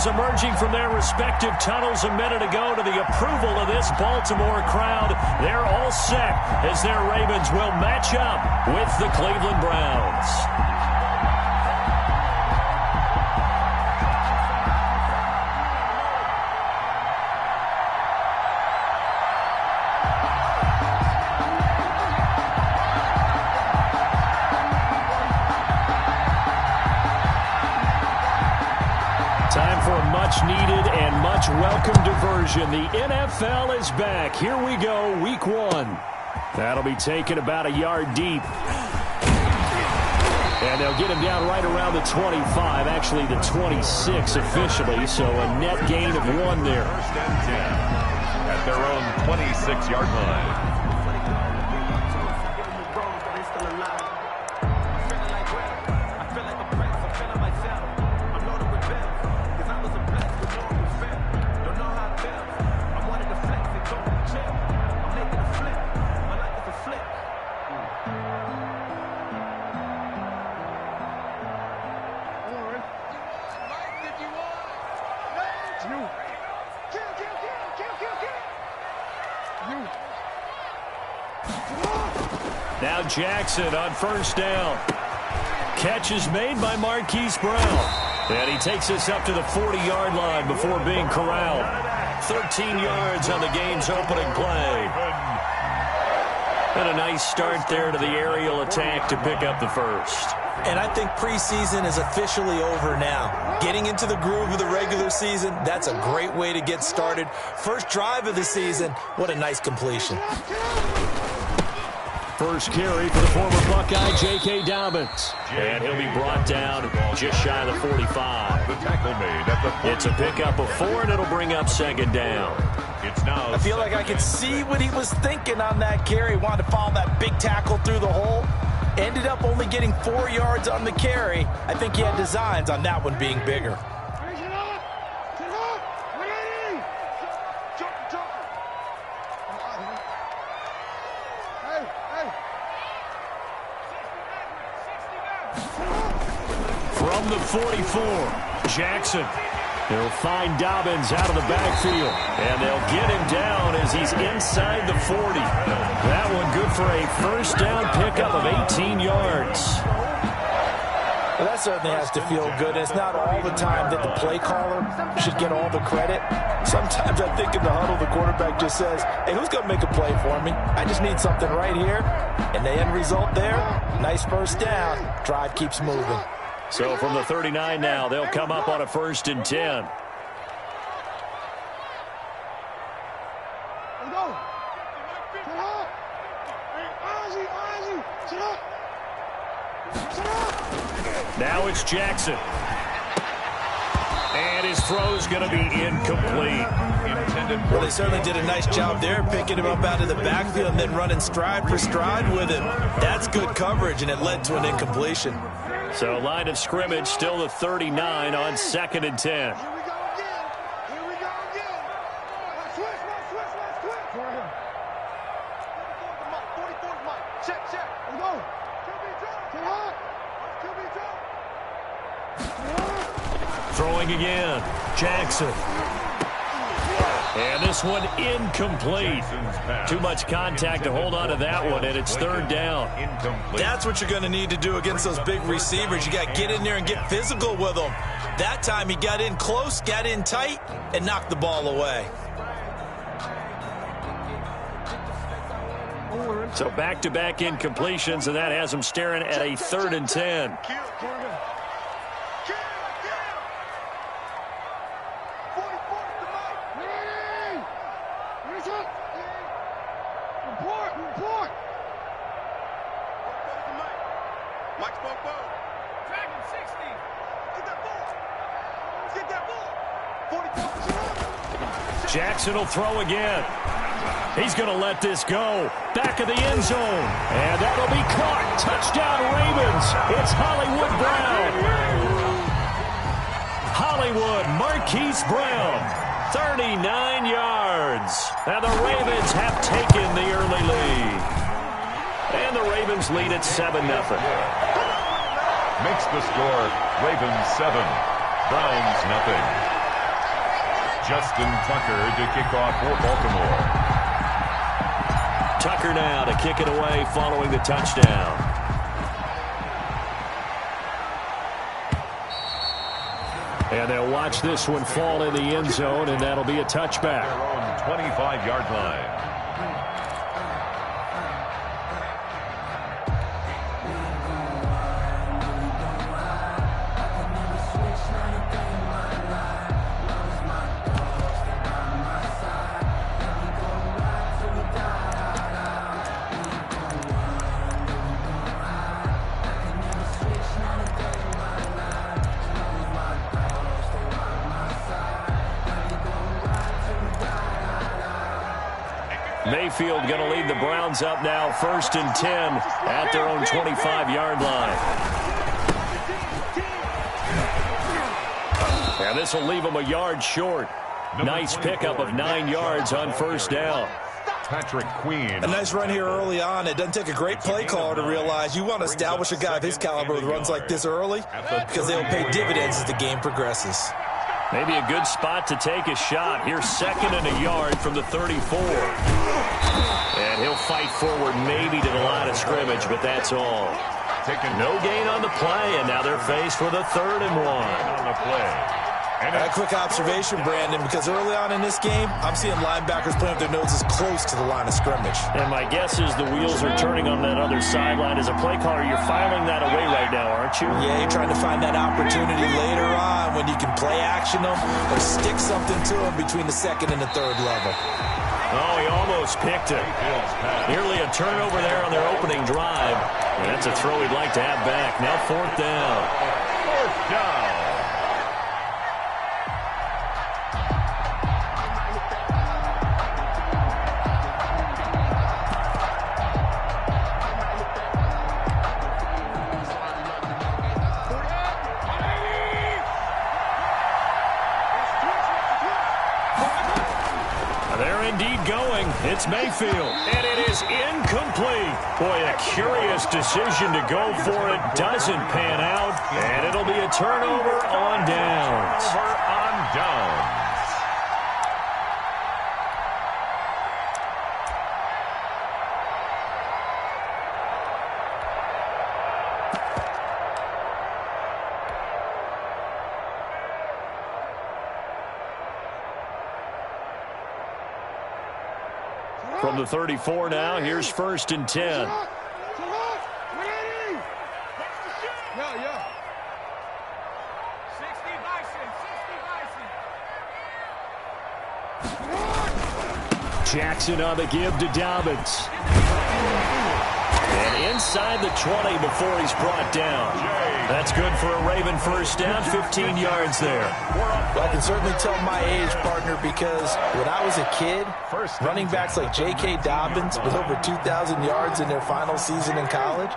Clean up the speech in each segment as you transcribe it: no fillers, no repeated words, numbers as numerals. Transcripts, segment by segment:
fans emerging from their respective tunnels a minute ago to the approval of this Baltimore crowd. They're all set as their Ravens will match up with the Cleveland Browns. Needed and much welcome diversion. The NFL is back. Here we go, week 1. That'll be taken about a yard deep. And they'll get him down right around the 25, actually the 26 officially, so a net gain of 1 there. First and 10 at their own 26-yard line. Now Jackson on first down. Catch is made by Marquise Brown. And he takes us up to the 40-yard line before being corralled. 13 yards on the game's opening play. And a nice start there to the aerial attack to pick up the first. And I think preseason is officially over now. Getting into the groove of the regular season, that's a great way to get started. First drive of the season, what a nice completion. First carry for the former Buckeye, J.K. Dobbins. And he'll be brought down just shy of the 45. The tackle made at the 40. It's a pickup of 4, and it'll bring up second down. It's now I feel like I could see what he was thinking on that carry. Wanted to follow that big tackle through the hole. Ended up only getting 4 yards on the carry. I think he had designs on that one being bigger. From the 44, Jackson. He'll find Dobbins out of the backfield. And they'll get him down as he's inside the 40. That one good for a first down pickup of 18 yards. Well, that certainly has to feel good. It's not all the time that the play caller should get all the credit. Sometimes I think in the huddle, the quarterback just says, hey, who's going to make a play for me? I just need something right here. And the end result there, nice first down. Drive keeps moving. So from the 39 now, they'll come up on a 1st and 10. Now it's Jackson. And his throw's going to be incomplete. Well, they certainly did a nice job there, picking him up out of the backfield and then running stride for stride with him. That's good coverage, and it led to an incompletion. So line of scrimmage still the 39 on 2nd and 10. Throwing again, Jackson. And this one incomplete. Too much contact to hold on to that one, and it's 3rd down. That's what you're going to need to do against those big receivers. You got to get in there and get physical with them. That time he got in close, got in tight, and knocked the ball away. So back-to-back incompletions, and that has him staring at a 3rd and 10. Jackson will throw again. He's going to let this go. Back of the end zone. And that'll be caught. Touchdown, Ravens. It's Hollywood Brown. Hollywood, Marquise Brown. 39 yards. And the Ravens have taken the early lead. And the Ravens lead at 7-0. Makes the score Ravens 7, Browns 0. Justin Tucker to kick off for Baltimore. Tucker now to kick it away following the touchdown. And they'll watch this one fall in the end zone, and that'll be a touchback. Their own 25-yard line. Mayfield going to lead the Browns up now, 1st and 10 at their own 25-yard line. And this will leave them a yard short. Nice pickup of 9 yards on 1st down. Patrick Queen. A nice run here early on. It doesn't take a great play caller to realize you want to establish a guy of his caliber with runs like this early because they'll pay dividends as the game progresses. Maybe a good spot to take a shot. Here's 2nd and a yard from the 34. And he'll fight forward maybe to the line of scrimmage, but that's all. No gain on the play, and now they're faced with a 3rd and 1. On the play. A quick observation, Brandon, because early on in this game, I'm seeing linebackers playing with their noses close to the line of scrimmage. And my guess is the wheels are turning on that other sideline. As a play caller, you're filing that away right now, aren't you? Yeah, you're trying to find that opportunity later on when you can play action them or stick something to them between the 2nd and the 3rd level. Oh, he almost picked it. Nearly a turnover there on their opening drive. And that's a throw he'd like to have back. Now 4th down. 4th down. It's Mayfield, and it is incomplete. Boy, a curious decision to go for it. Doesn't pan out, and it'll be a turnover on downs. Turnover on downs. From the 34 now, here's 1st and 10. Jackson on the give to Dobbins. And inside the 20 before he's brought down. That's good for a Raven 1st down, 15 yards there. Well, I can certainly tell my age, partner, because when I was a kid, running backs like J.K. Dobbins with over 2,000 yards in their final season in college,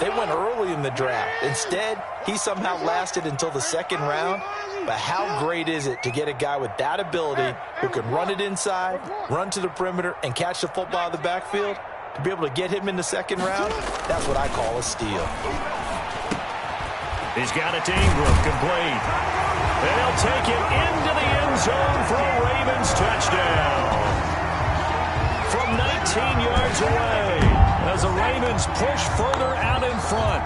they went early in the draft. Instead, he somehow lasted until the 2nd round. But how great is it to get a guy with that ability who can run it inside, run to the perimeter, and catch the football in the backfield? To be able to get him in the 2nd round, that's what I call a steal. He's got it to Ingram, complete. And he'll take it into the end zone for a Ravens touchdown. From 19 yards away, as the Ravens push further out in front.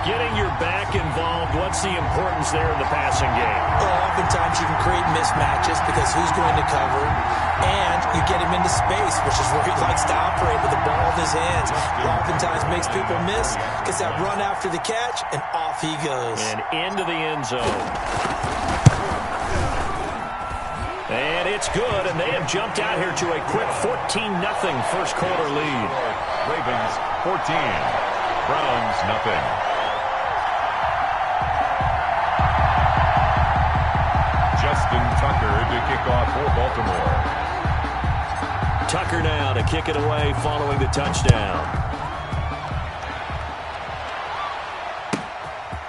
Getting your back involved, what's the importance there in the passing game? Well, oftentimes you can create mismatches because who's going to cover, and you get him into space, which is where he likes to operate with the ball in his hands. It oftentimes makes people miss, gets that run after the catch, and off he goes. And into the end zone. And it's good, and they have jumped out here to a quick 14-0 first quarter lead. Ravens 14, Browns nothing. Justin Tucker to kick off for Baltimore. Tucker now to kick it away following the touchdown.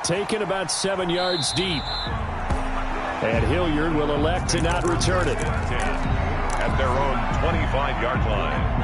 Taken about 7 yards deep. And Hilliard will elect to not return it. At their own 25-yard line.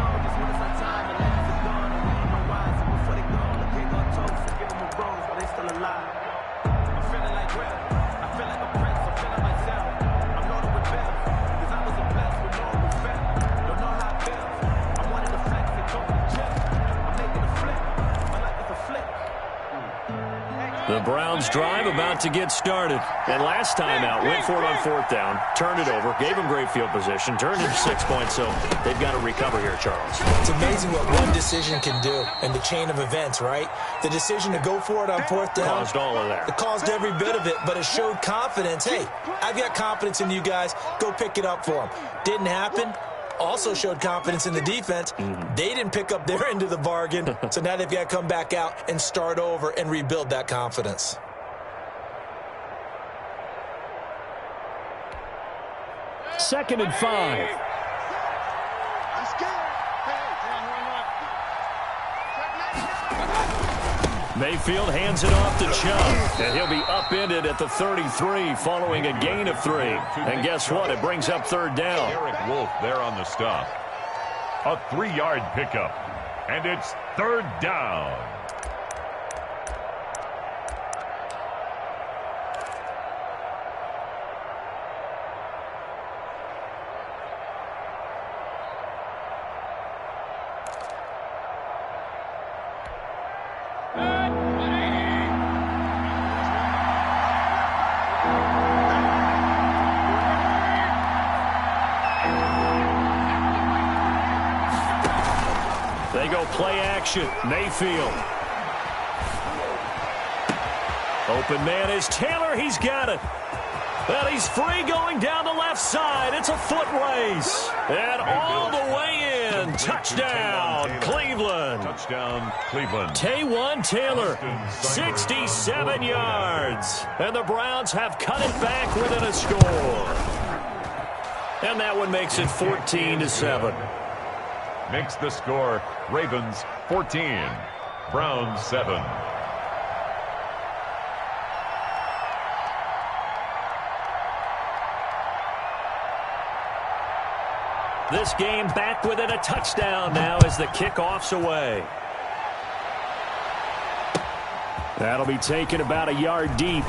Browns drive about to get started. And last time out, went for it on 4th down, turned it over, gave them great field position, turned it into 6 points, so they've got to recover here, Charles. It's amazing what one decision can do in the chain of events, right? The decision to go for it on 4th down. Caused all of that. It caused every bit of it, but it showed confidence. Hey, I've got confidence in you guys. Go pick it up for them. Didn't happen. Also showed confidence in the defense. They didn't pick up their end of the bargain, so now they've got to come back out and start over and rebuild that confidence. Second and 5. Mayfield hands it off to Chubb, and he'll be upended at the 33 following a gain of 3. And guess what? It brings up 3rd down. Eric Wolf there on the stop. A 3-yard pickup, and it's 3rd down. They go play action. Mayfield. Open man is Taylor. He's got it. Well, he's free going down the left side. It's a foot race. And all the way in. Touchdown, Cleveland. Touchdown, Cleveland. Taywan Taylor, 67 yards. And the Browns have cut it back within a score. And that one makes it 14-7. Makes the score Ravens 14, Browns 7. This game back within a touchdown now as the kickoff's away. That'll be taken about a yard deep.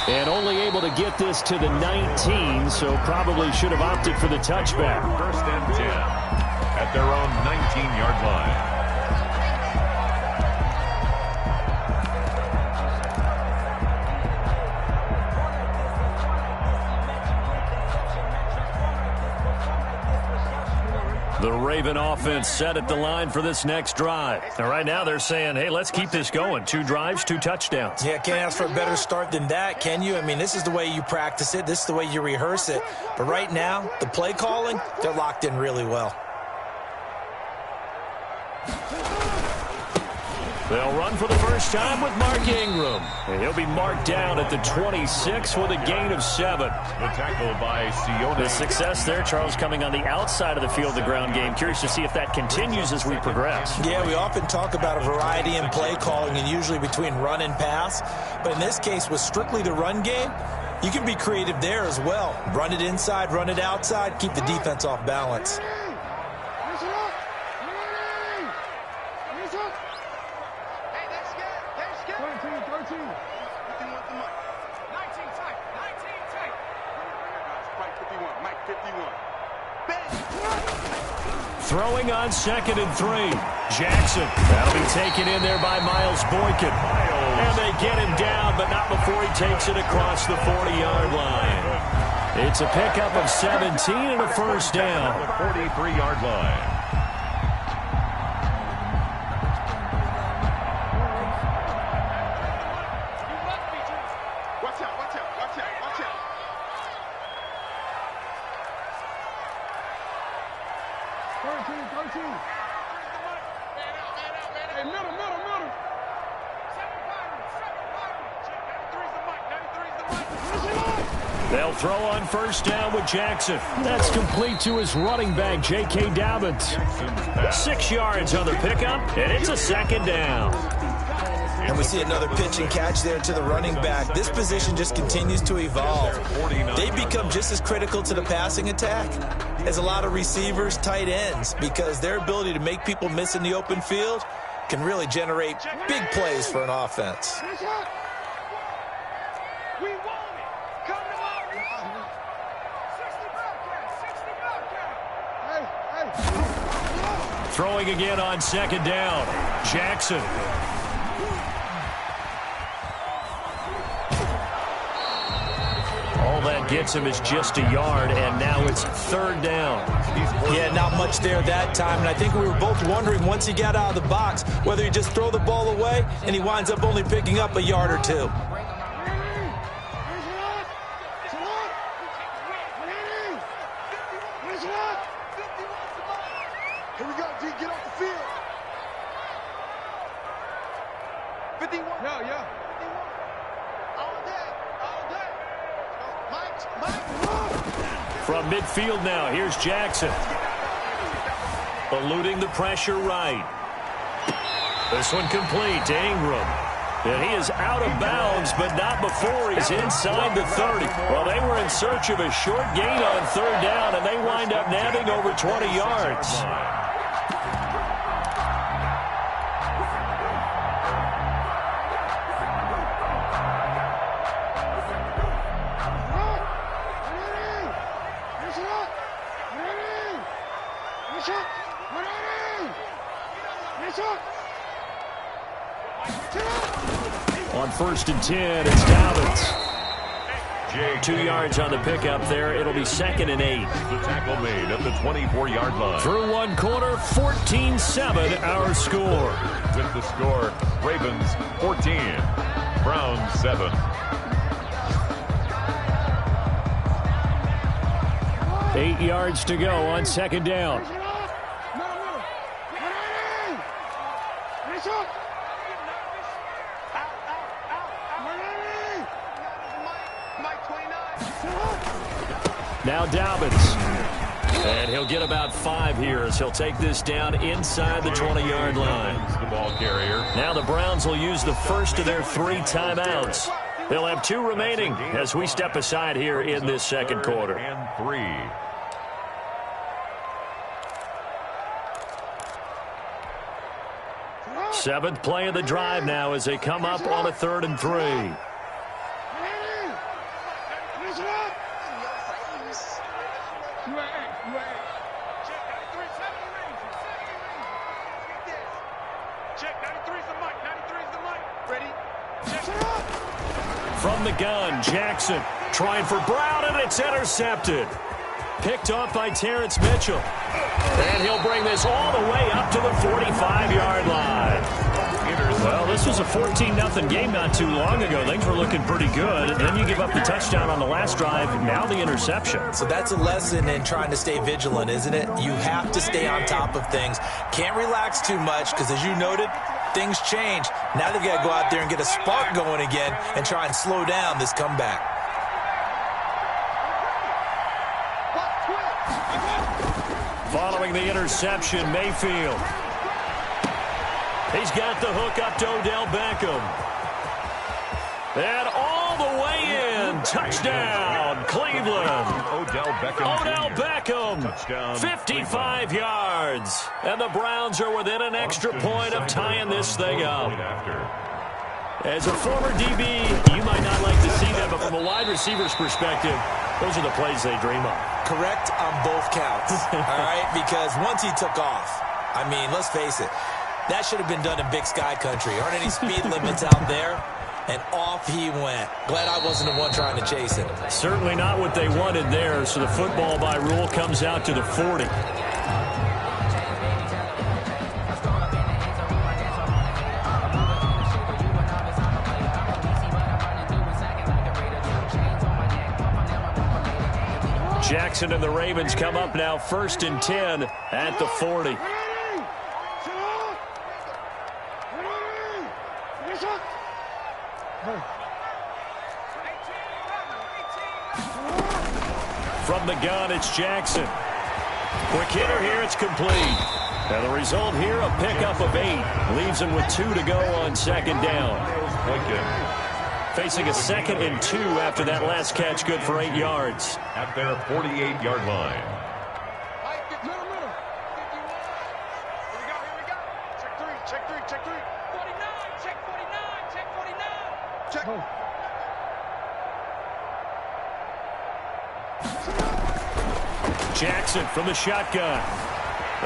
And only able to get this to the 19, so probably should have opted for the touchback. 1st and 10 at their own 19-yard line. The Raven offense set at the line for this next drive. And right now they're saying, hey, let's keep this going. 2 drives, 2 touchdowns. Yeah, can't ask for a better start than that, can you? I mean, this is the way you practice it. This is the way you rehearse it. But right now, the play calling, they're locked in really well. They'll run for the first time with Mark Ingram. And he'll be marked down at the 26 with a gain of 7. The tackle by Sione. The success there, Charles, coming on the outside of the field, the ground game. Curious to see if that continues as we progress. Yeah, we often talk about a variety in play calling and usually between run and pass. But in this case, with strictly the run game, you can be creative there as well. Run it inside, run it outside, keep the defense off balance. Throwing on 2nd and 3. Jackson. That'll be taken in there by Miles Boykin. And they get him down, but not before he takes it across the 40-yard line. It's a pickup of 17 and a first down. The 43-yard line. They'll throw on first down with Jackson. That's complete to his running back, J.K. Dobbins. 6 yards on the pickup, and it's a 2nd down. And we see another pitch and catch there to the running back. This position just continues to evolve. They become just as critical to the passing attack as a lot of receivers, tight ends, because their ability to make people miss in the open field can really generate big plays for an offense. Throwing again on 2nd down. Jackson. gets him is just a yard, and now it's third down. Yeah, not much there that time, and I think we were both wondering once he got out of the box whether he'd just throw the ball away, and he winds up only picking up a yard or two. Here we go, G, get off the field. 51. Yeah. 51. All day. Mike. From midfield now, here's Jackson. Eluding the pressure right. This one complete to Ingram. And he is out of bounds, but not before he's inside the 30. Well, they were in search of a short gain on third down, and they wind up nabbing over 20 yards. On 1st and 10, it's Dobbins. 2 yards on the pickup there. It'll be 2nd and 8. The tackle made at the 24-yard line. Through one quarter, 14-7 our score. With the score, Ravens 14, Browns 7. 8 yards to go on 2nd down. Now Dobbins. And he'll get about 5 here as he'll take this down inside the 20-yard line. The ball carrier. Now the Browns will use the first of their 3 timeouts. They'll have 2 remaining as we step aside here in this second quarter. And 3. Seventh play of the drive now as they come up on a 3rd and 3. From the gun, Jackson trying for Brown, and it's intercepted. Picked off by Terrence Mitchell. And he'll bring this all the way up to the 45-yard line. Well, this was a 14-0 game not too long ago. Things were looking pretty good. Then you give up the touchdown on the last drive. Now the interception. So that's a lesson in trying to stay vigilant, isn't it? You have to stay on top of things. Can't relax too much because, as you noted, things change. Now they've got to go out there and get a spark going again and try and slow down this comeback. Following the interception, Mayfield. He's got the hook up to Odell Beckham. And all the way in. Touchdown, Cleveland. Odell Beckham. Touchdown, 55 yards. And the Browns are within an extra point of tying this thing up. As a former DB, you might not like to see that, but from a wide receiver's perspective, those are the plays they dream of. Correct on both counts, all right? Because once he took off, I mean, let's face it, that should have been done in Big Sky Country. Aren't any speed limits out there? And off he went. Glad I wasn't the one trying to chase him. Certainly not what they wanted there, so the football by rule comes out to the 40. Jackson and the Ravens come up now 1st and 10 at the 40. From the gun, it's Jackson. Quick hitter here, it's complete. And the result here, a pickup of 8. Leaves him with 2 to go on 2nd down. Facing a 2nd and 2 after that last catch, good for 8 yards. At their 48-yard line. Check 3. 49, check 49. Check. Jackson from the shotgun.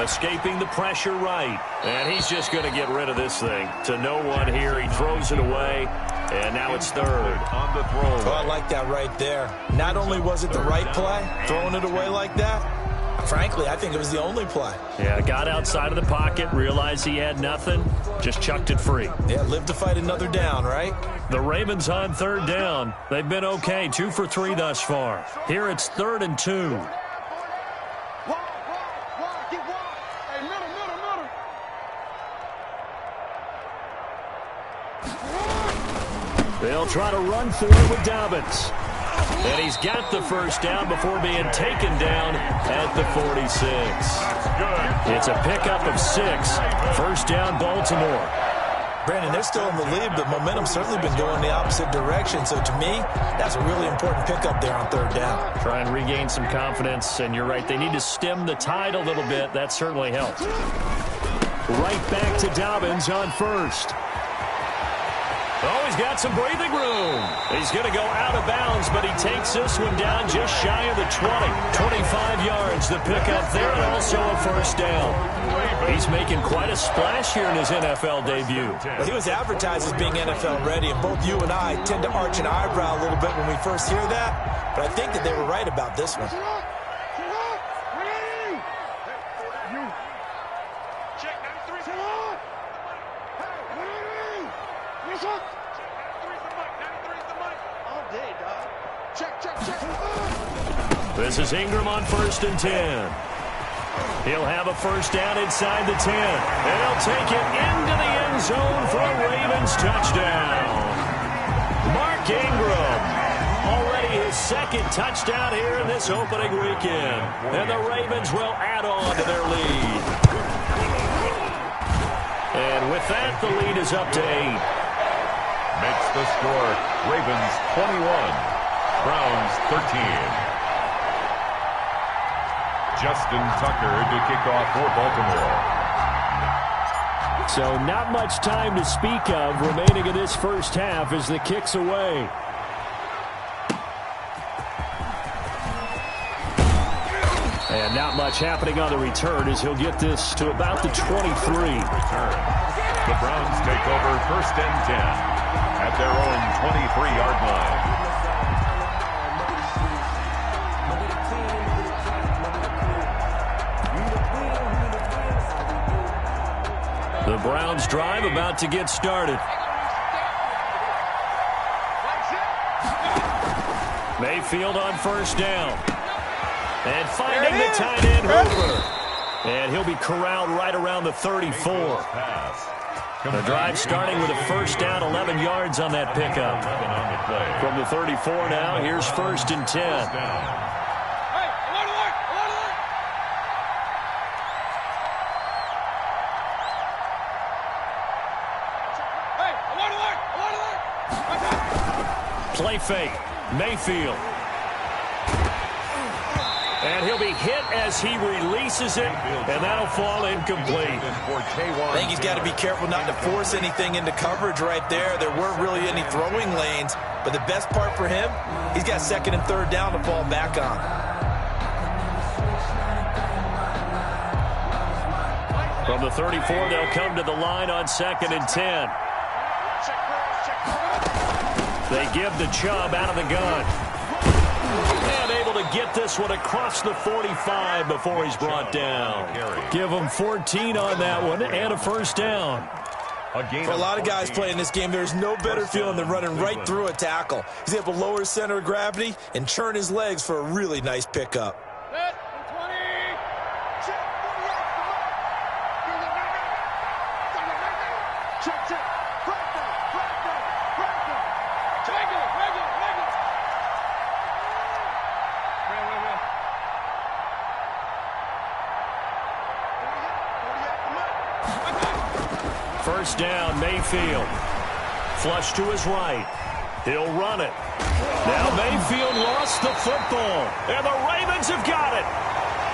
Escaping the pressure right. And he's just going to get rid of this thing. To no one here. He throws it away. And now it's third. On the throw. Oh, I like that right there. Not only was it the right play, throwing it away like that, frankly, I think it was the only play. Yeah, got outside of the pocket, realized he had nothing, just chucked it free. Yeah, live to fight another down, right? The Ravens on third down. They've been okay, 2 for 3 thus far. Here it's 3rd and 2. They'll try to run for it with Dobbins. And he's got the first down before being taken down at the 46. It's a pickup of 6. First down, Baltimore. Brandon, they're still in the lead, but momentum's certainly been going the opposite direction. So to me, that's a really important pickup there on third down. Try and regain some confidence, and you're right. They need to stem the tide a little bit. That certainly helped. Right back to Dobbins on first. Oh, he's got some breathing room. He's going to go out of bounds, but he takes this one down just shy of the 20. 25 yards, the pickup there, and also a first down. He's making quite a splash here in his NFL debut. Well, he was advertised as being NFL ready, and both you and I tend to arch an eyebrow a little bit when we first hear that, but I think that they were right about this one. This is Ingram on 1st and 10. He'll have a first down inside the 10. And he'll take it into the end zone for a Ravens touchdown. Mark Ingram, already his 2nd touchdown here in this opening weekend. And the Ravens will add on to their lead. And with that, the lead is up to 8. Makes the score Ravens 21, Browns 13. Justin Tucker to kick off for Baltimore. So not much time to speak of remaining in this first half as the kick's away. And not much happening on the return as he'll get this to about the 23. Return. The Browns take over 1st and 10 at their own 23-yard line. The Browns drive about to get started. Mayfield on first down. And finding the tight end Hooper. And he'll be corralled right around the 34. The drive starting with a first down, 11 yards on that pickup. From the 34 now, here's 1st and 10. Play fake. Mayfield. And he'll be hit as he releases it, and that'll fall incomplete. I think he's got to be careful not to force anything into coverage right there. There weren't really any throwing lanes, but the best part for him, he's got 2nd and 3rd down to fall back on. From the 34, they'll come to the line on 2nd and 10. They give the Chubb out of the gun. And able to get this one across the 45 before he's brought down. Give him 14 on that one and a first down. For a lot of guys playing this game, there's no better feeling than running right through a tackle. He's able to lower his center of gravity and churn his legs for a really nice pickup. First down, Mayfield. Flush to his right. He'll run it. Now Mayfield lost the football, and the Ravens have got it.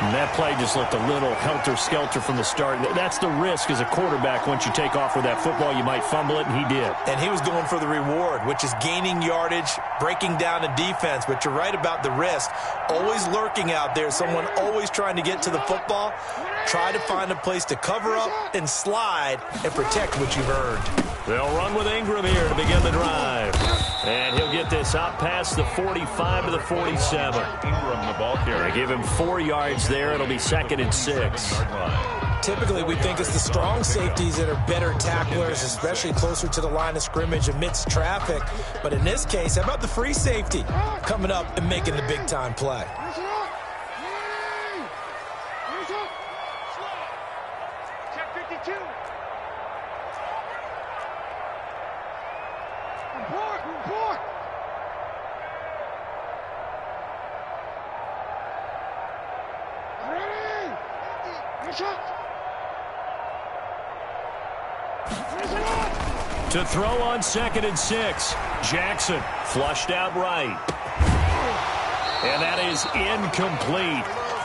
And that play just looked a little helter-skelter from the start. That's the risk as a quarterback. Once you take off with that football, you might fumble it, and he did. And he was going for the reward, which is gaining yardage, breaking down a defense. But you're right about the risk. Always lurking out there, someone always trying to get to the football. Try to find a place to cover up and slide and protect what you've earned. They'll run with Ingram here to begin the drive. And he'll get this out past the 45 to the 47. Ingram, the ball carrier. They give him 4 yards there. It'll be 2nd and 6. Typically, we think it's the strong safeties that are better tacklers, especially closer to the line of scrimmage amidst traffic. But in this case, how about the free safety coming up and making the big-time play? Check 52. Report. Ready. To throw on 2nd and 6. Jackson flushed out right. And that is incomplete.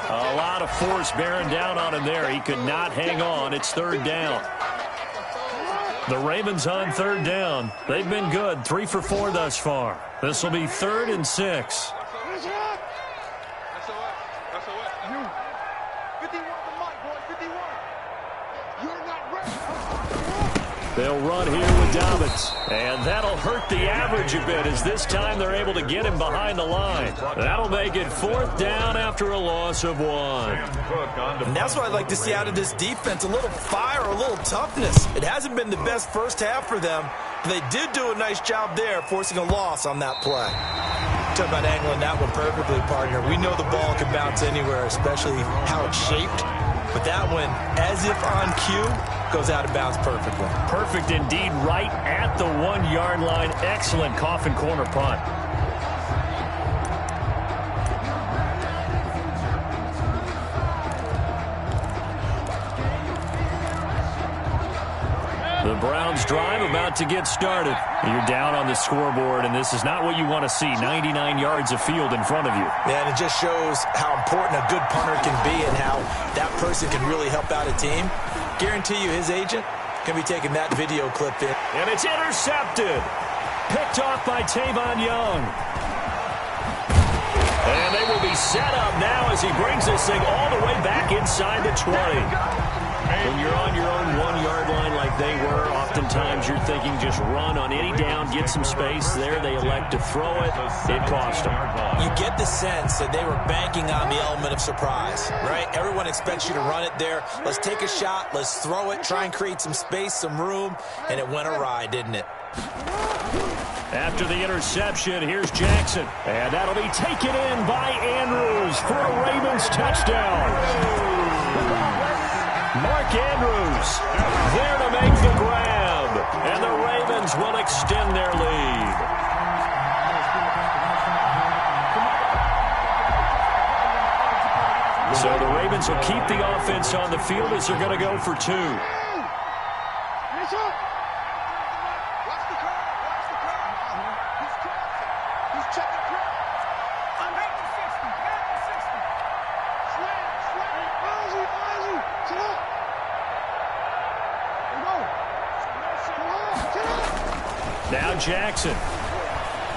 A lot of force bearing down on him there. He could not hang on. It's 3rd down. The Ravens on 3rd down. They've been good. 3 for 4 thus far. This will be 3rd and 6. They'll run here with Dobbins. And that'll hurt the average a bit as this time they're able to get him behind the line. That'll make it 4th down after a loss of 1. And that's what I'd like to see out of this defense, a little fire, a little toughness. It hasn't been the best first half for them. They did do a nice job there, forcing a loss on that play. Talk about angling that one perfectly, partner. We know the ball can bounce anywhere, especially how it's shaped. But that one, as if on cue, goes out of bounds perfectly. Perfect indeed, right at the 1-yard line. Excellent coffin corner punt. The Browns drive about to get started. You're down on the scoreboard, and this is not what you want to see. 99 yards of field in front of you. Yeah, and it just shows how important a good punter can be and how that person can really help out a team. Guarantee you his agent can be taking that video clip in. And it's intercepted. Picked off by Tavon Young. And they will be set up now as he brings this thing all the way back inside the 20. When you're on your own 1-yard line like they were, oftentimes you're thinking just run on any down, get some space. There they elect to throw it. It cost them. You get the sense that they were banking on the element of surprise, right? Everyone expects you to run it there. Let's take a shot. Let's throw it. Try and create some space, some room. And it went awry, didn't it? After the interception, here's Jackson. And that'll be taken in by Andrews for a Ravens touchdown. Mark Andrews there to make the grab. And the Ravens will extend their lead. So the Ravens will keep the offense on the field as they're going to go for 2. Now Jackson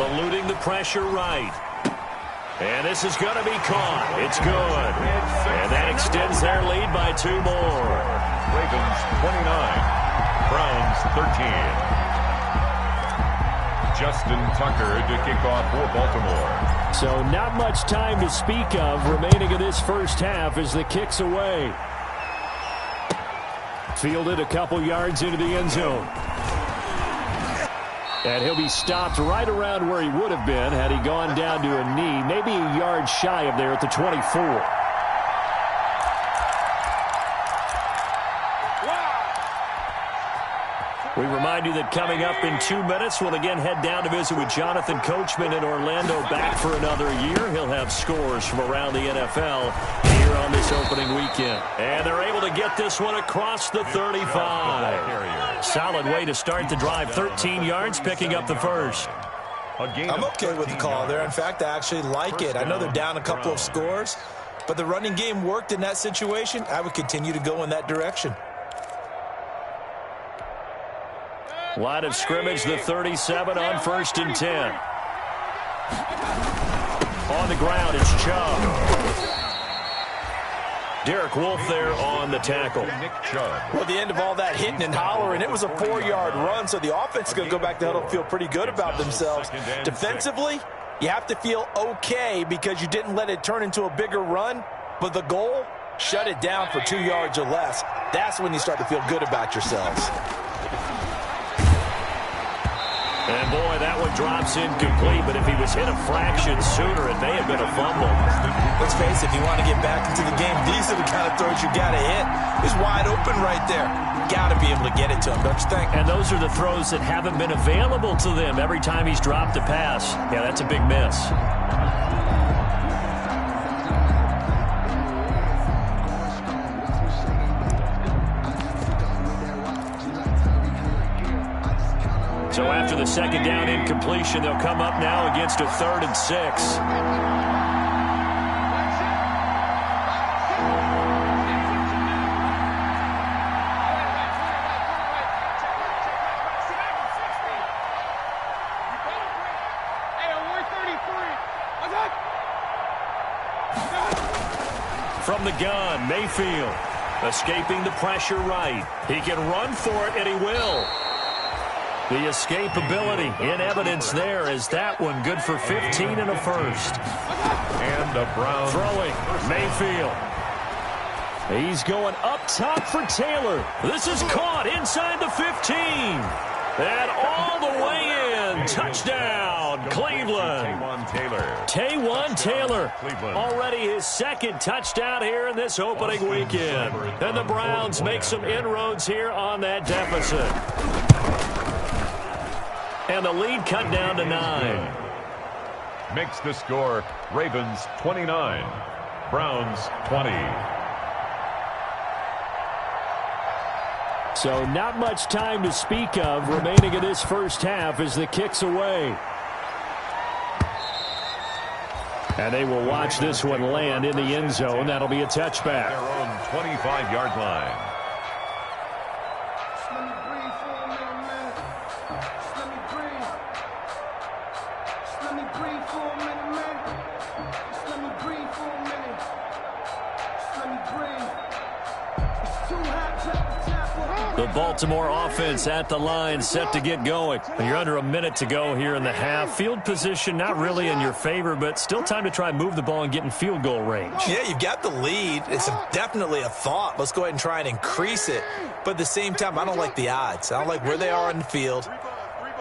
eluding the pressure right. And this is going to be caught. It's good. And that extends their lead by 2 more. Ravens 29, Browns 13. Justin Tucker to kick off for Baltimore. So not much time to speak of remaining in this first half as the kick's away. Fielded a couple yards into the end zone. And he'll be stopped right around where he would have been had he gone down to a knee, maybe a yard shy of there at the 24. We remind you that coming up in 2 minutes, we'll again head down to visit with Jonathan Coachman in Orlando, back for another year. He'll have scores from around the NFL here on this opening weekend. And they're able to get this one across the 35. Solid way to start the drive. 13 yards, picking up the first. I'm okay with the call there. In fact, I actually like it. I know they're down a couple of scores, but the running game worked in that situation. I would continue to go in that direction. Line of scrimmage, the 37 on 1st and 10. On the ground, it's Chubb. Derek Wolfe there on the tackle. Well, at the end of all that hitting and hollering, it was a 4-yard run, so the offense is going to go back to huddle and feel pretty good about themselves. Defensively, you have to feel okay because you didn't let it turn into a bigger run, but the goal, shut it down for 2 yards or less. That's when you start to feel good about yourselves. And, boy, that one drops incomplete, but if he was hit a fraction sooner, it may have been a fumble. Let's face it, if you want to get back into the game, these are the kind of throws you got to hit. He's wide open right there. Got to be able to get it to him, don't you think? And those are the throws that haven't been available to them every time he's dropped a pass. Yeah, that's a big miss. So after the second down incompletion, they'll come up now against a 3rd and 6. From the gun, Mayfield escaping the pressure right. He can run for it, and he will. The escapability in evidence there as that one good for 15 and a first. And the Browns throwing, Mayfield. He's going up top for Taylor. This is caught inside the 15. And all the way in. Touchdown, Cleveland. Taywan Taylor. Already his 2nd touchdown here in this opening weekend. And the Browns make some inroads here on that deficit. And the lead cut down to 9. Makes the score Ravens 29, Browns 20. So not much time to speak of remaining in this first half as the kick's away. And they will watch this one land in the end zone. That'll be a touchback. Their own 25-yard line. The Baltimore offense at the line, set to get going. You're under a minute to go here in the half. Field position not really in your favor, but still time to try and move the ball and get in field goal range. Yeah, you've got the lead. It's definitely a thought. Let's go ahead and try and increase it. But at the same time, I don't like the odds. I don't like where they are in the field.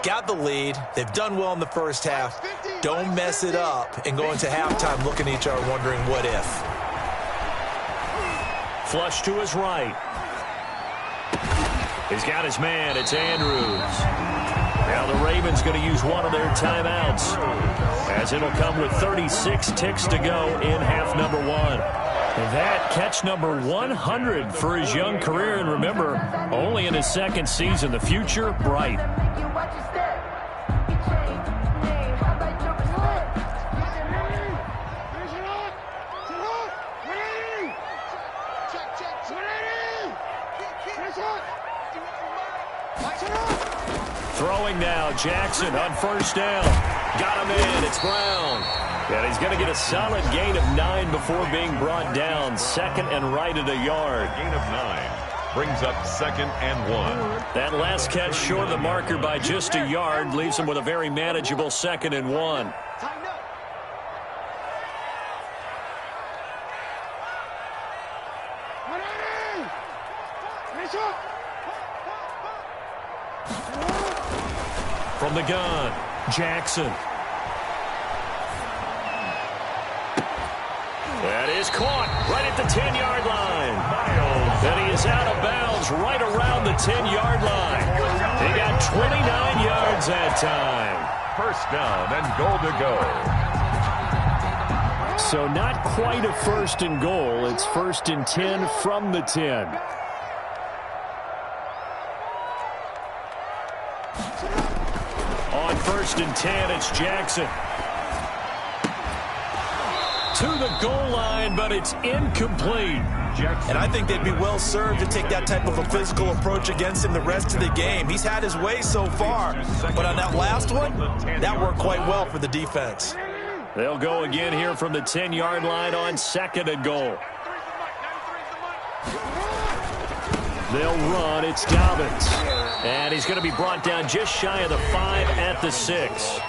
Got the lead. They've done well in the first half. Don't mess it up and go into halftime looking at each other wondering what if. Flush to his right. He's got his man. It's Andrews. Now the Ravens going to use one of their timeouts as it'll come with 36 ticks to go in half number 1. And that catch number 100 for his young career. And remember, only in his 2nd season. The future, bright. Throwing now, Jackson on first down. Got him in, it's Brown. And he's going to get a solid gain of 9 before being brought down. 2nd and right at a yard. Gain of 9 brings up 2nd and 1. That last catch short of the marker by just a yard leaves him with a very manageable 2nd and 1. From the gun, Jackson. That is caught right at the 10-yard line. And he is out of bounds right around the 10-yard line. He got 29 yards that time. First down and goal to go. So not quite a 1st and goal. It's 1st and 10 from the 10. On 1st and 10, it's Jackson. To the goal line, but it's incomplete. And I think they'd be well served to take that type of a physical approach against him the rest of the game. He's had his way so far, but on that last one, that worked quite well for the defense. They'll go again here from the 10-yard line on 2nd and goal. They'll run. It's Dobbins. And he's going to be brought down just shy of the 5 at the 6.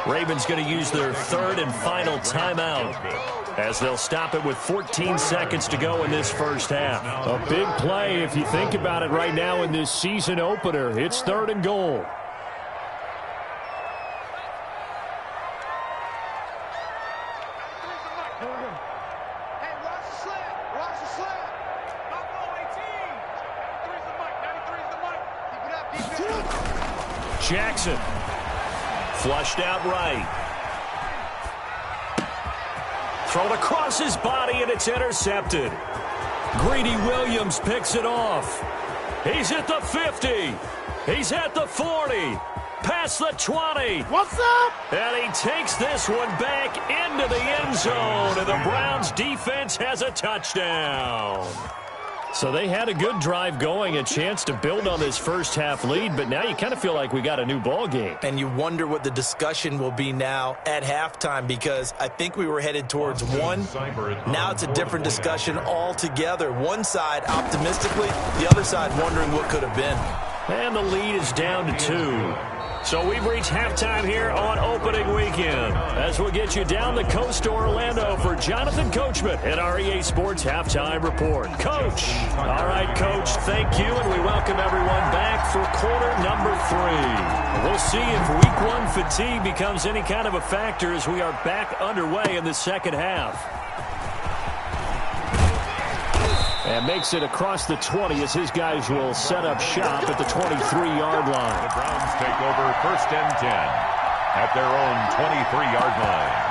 Ravens going to use their third and final timeout as they'll stop it with 14 seconds to go in this first half. A big play if you think about it right now in this season opener. It's 3rd and goal. Jackson flushed out right. Thrown across his body, and it's intercepted. Greedy Williams picks it off. He's at the 50. He's at the 40. Past the 20. What's up? And he takes this one back into the end zone, and the Browns defense has a touchdown. So they had a good drive going, a chance to build on this first half lead, but now you kind of feel like we got a new ball game. And you wonder what the discussion will be now at halftime, because I think we were headed towards one. Now it's a different discussion altogether. One side optimistically, the other side wondering what could have been. And the lead is down to 2. So we've reached halftime here on opening weekend, as we'll get you down the coast to Orlando for Jonathan Coachman at our EA Sports Halftime Report. Coach. All right, Coach, thank you, and we welcome everyone back for quarter number 3. We'll see if week 1 fatigue becomes any kind of a factor as we are back underway in the second half. And makes it across the 20 as his guys will set up shop at the 23-yard line. The Browns take over 1st and 10 at their own 23-yard line.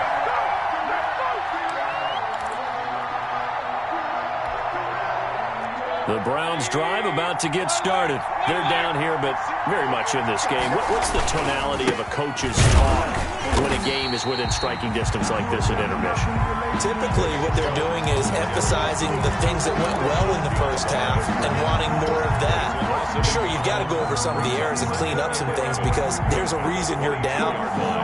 The Browns drive about to get started. They're down here, but very much in this game. What's the tonality of a coach's talk when a game is within striking distance like this at intermission? Typically, what they're doing is emphasizing the things that went well in the first half and wanting more of that. Sure, you've got to go over some of the errors and clean up some things because there's a reason you're down.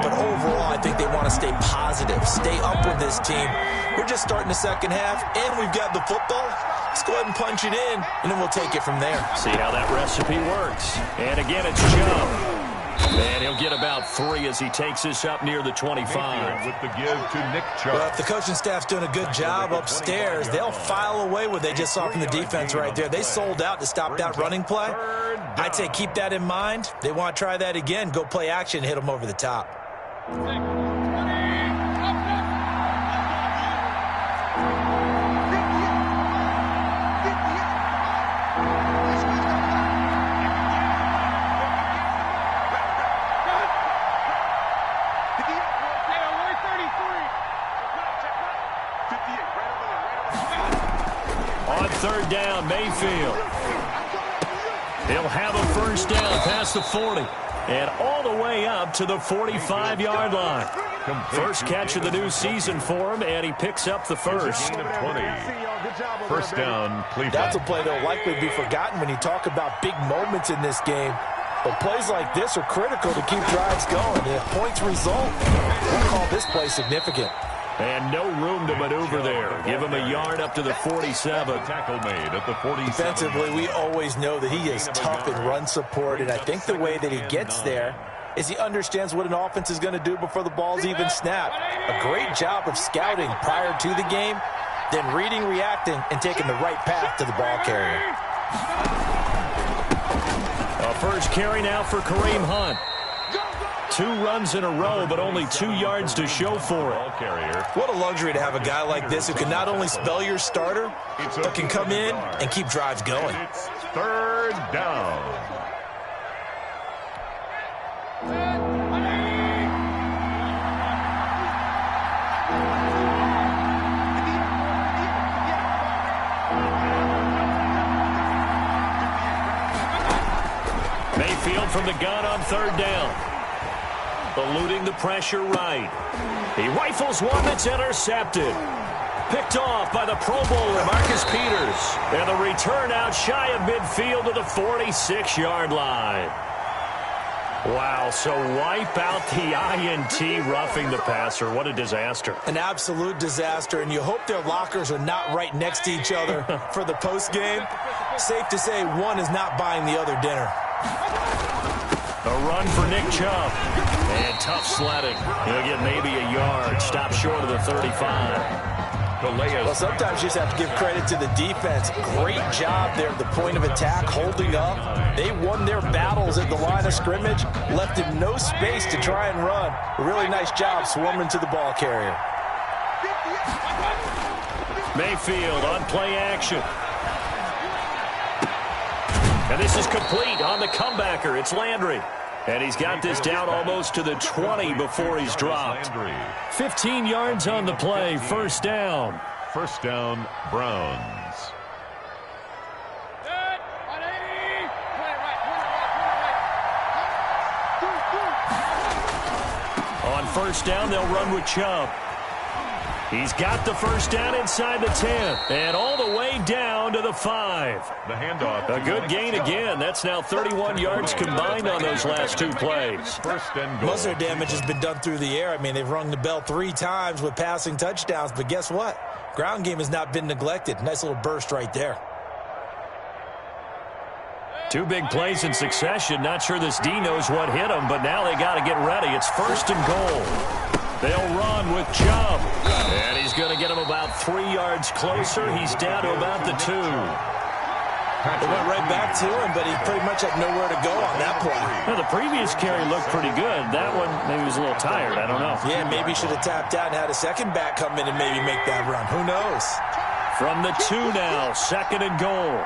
But overall, I think they want to stay positive, stay up with this team. We're just starting the second half, and we've got the football. Let's go ahead and punch it in, and then we'll take it from there. See how that recipe works. And again, it's Chubb. And he'll get about 3 as he takes this up near the 25. With the give to Nick Chubb. Well, if the coaching staff's doing a good job upstairs, they'll file away what they just saw from the defense right there. They sold out to stop that running play. I'd say keep that in mind. They want to try that again. Go play action, hit them over the top. On 3rd down, Mayfield. He'll have a first down past the 40 and all the way up to the 45-yard line. First catch of the new season for him, and he picks up the first. 20. First down, Cleveland. That's a play that'll likely be forgotten when you talk about big moments in this game. But plays like this are critical to keep drives going. If points result, we'll call this play significant. And no room to maneuver there. Give him a yard up to the 47. Tackle made at the 47. Defensively, we always know that he is tough in run support, and I think the way that he gets there is he understands what an offense is going to do before the ball's even snapped. A great job of scouting prior to the game, then reading, reacting, and taking the right path to the ball carrier. A first carry now for Kareem Hunt. 2 runs in a row, but only 2 yards to show for it. What a luxury to have a guy like this who can not only spell your starter, but can come in and keep drives going. It's 3rd down. Mayfield from the gun on 3rd down. Eluding the pressure right. He rifles one that's intercepted. Picked off by the Pro Bowler, Marcus Peters. And the return out shy of midfield to the 46-yard line. Wow, so wipe out the INT roughing the passer. What a disaster. An absolute disaster, and you hope their lockers are not right next to each other for the postgame. Safe to say one is not buying the other dinner. A run for Nick Chubb. And tough sledding. He'll get maybe a yard. Stop short of the 35. Well, sometimes you just have to give credit to the defense. Great job there at the point of attack, holding up. They won their battles at the line of scrimmage, left him no space to try and run. A really nice job swarming to the ball carrier. Mayfield on play action. And this is complete on the comebacker. It's Landry. And he's got this down almost to the 20 before he's dropped. 15 yards on the play, first down. First down, Browns. On first down, they'll run with Chubb. He's got the first down inside the 10 and all the way down to the 5. The handoff. A good gain again. That's now 31 yards combined on those last two plays. First and goal. Most of their damage has been done through the air. I mean, they've rung the bell 3 times with passing touchdowns, but guess what? Ground game has not been neglected. Nice little burst right there. 2 big plays in succession. Not sure this D knows what hit him, but now they got to get ready. It's first and goal. They'll run with Chubb. And he's going to get him about 3 yards closer. He's down to about the 2. They went right back to him, but he pretty much had nowhere to go on that play. Well, the previous carry looked pretty good. That one, maybe he was a little tired. I don't know. Yeah, maybe he should have tapped out and had a second back come in and maybe make that run. Who knows? From the 2 now, second and goal.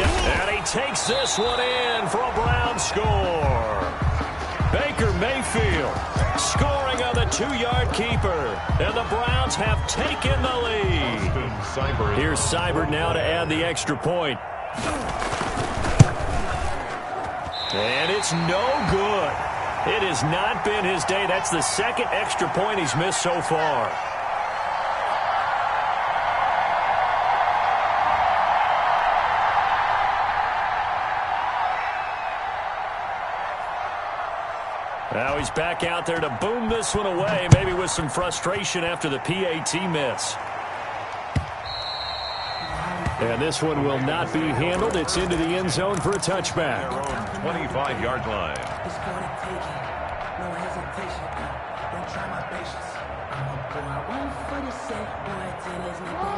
And he takes this one in for a Brown score. Baker Mayfield scoring on the 2-yard keeper. And the Browns have taken the lead. Here's Seibert now to add the extra point. And it's no good. It has not been his day. That's the second extra point he's missed so far. Now he's back out there to boom this one away, maybe with some frustration after the PAT miss. And this one will not be handled. It's into the end zone for a touchback. 25-yard line.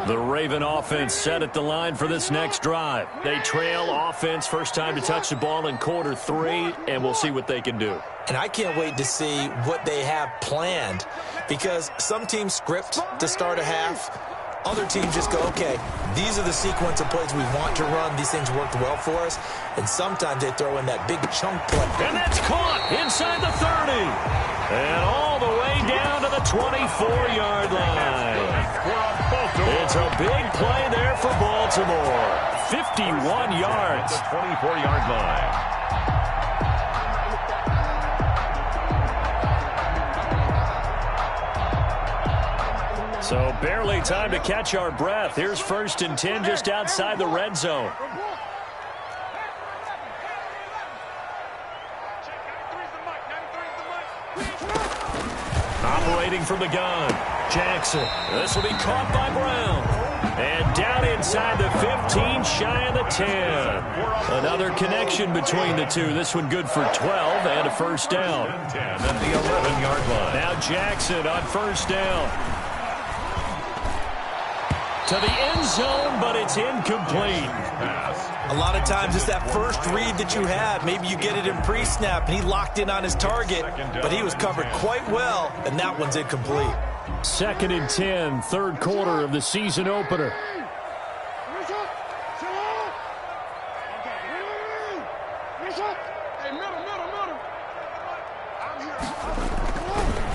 The Raven offense set at the line for this next drive. They trail offense, first time to touch the ball in quarter 3, and we'll see what they can do. And I can't wait to see what they have planned, because some teams script to start a half. Other teams just go, okay, these are the sequence of plays we want to run. These things worked well for us. And sometimes they throw in that big chunk play. And that's caught inside the 30. And all the way down to the 24-yard line. It's a big play there for Baltimore. 51 yards. The 24-yard line. So barely time to catch our breath. Here's first and 10 just outside the red zone. Operating from the gun, Jackson. This will be caught by Brown. And down inside the 15, shy of the 10. Another connection between the two. This one good for 12 and a first down. 10 at the 11-yard line. Now Jackson on first down. To the end zone, but it's incomplete. A lot of times it's that first read that you have. Maybe you get it in pre-snap, and he locked in on his target, but he was covered quite well, and that one's incomplete. Second and 10, third quarter of the season opener.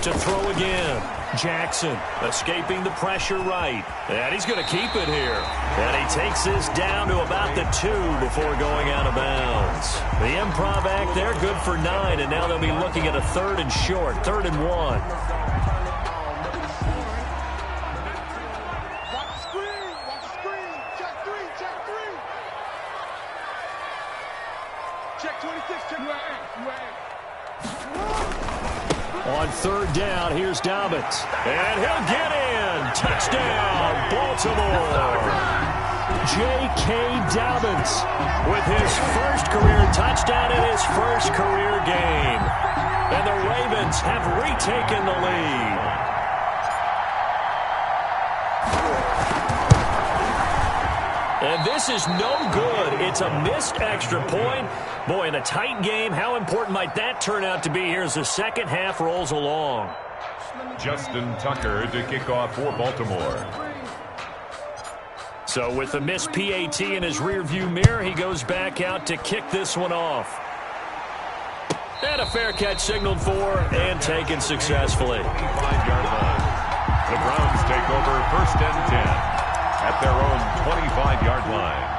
To throw again. Jackson escaping the pressure right. And he's going to keep it here. And he takes this down to about the 2 before going out of bounds. The improv act there, good for 9. And now they'll be looking at a third and short, 3rd and 1. Check 26, check On third down, here's Dobbins. And he'll get in. Touchdown, Baltimore. J.K. Dobbins with his first career touchdown in his first career game. And the Ravens have retaken the lead. And this is no good. It's a missed extra point. Boy, in a tight game, how important might that turn out to be here as the second half rolls along? Justin Tucker to kick off for Baltimore. So with the missed PAT in his rearview mirror, he goes back out to kick this one off. And a fair catch signaled for and taken successfully. 5-yard line. The Browns take over 1st and 10 at their own 25-yard line.